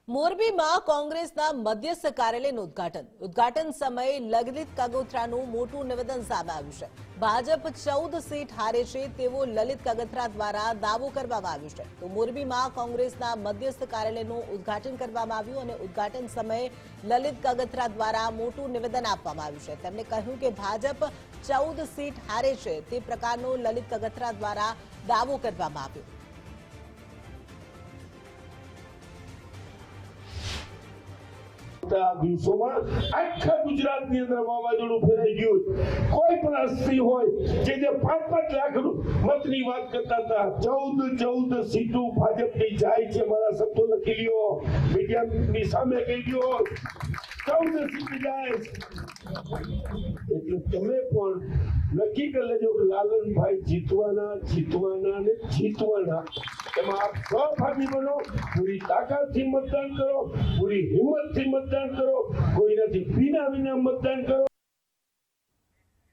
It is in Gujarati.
મોરબીમાં કોંગ્રેસના મધ્યસ્થ કાર્યાલયનું ઉદ્ઘાટન સમયે લલિત કગોથરાનું મોટું નિવેદન સામે આવ્યું છે। ભાજપ 14 સીટ હારે છે તેવો લલિત કગથરા દ્વારા દાવો કરવામાં આવ્યો છે। તો મોરબીમાં કોંગ્રેસના મધ્યસ્થ કાર્યાલયનું ઉદ્ઘાટન કરવામાં આવ્યું અને ઉદ્ઘાટન સમયે લલિત કગથરા દ્વારા મોટું નિવેદન આપવામાં આવ્યું છે। તેમણે કહ્યું કે ભાજપ 14 સીટ હારે છે તે પ્રકારનો લલિત કગથરા દ્વારા દાવો કરવામાં આવ્યો। દિવસોમાં આખા ગુજરાતની અંદર વાવાઝોડું ફેરાઈ ગયું। કોઈ પણ હસ્તી હોય કે જે 5-5 લાખ મતની વાત કરતા હતા, 14 સીટો ભાજપની જાય છે। મારા શબ્દો લખી લ્યો, મીડિયાની સામે કહી દો, 14 સીટ જાય। એટલે તમે પણ નક્કી કરી લેજો કે લાલનભાઈ જીતવાના ને જીતવાના। એમાં આપ સહભાગી બનો, પૂરી તાકાતથી મતદાન કરો, પૂરી હિંમતથી મતદાન કરો, કોઈનાથી વિના મતદાન કરો।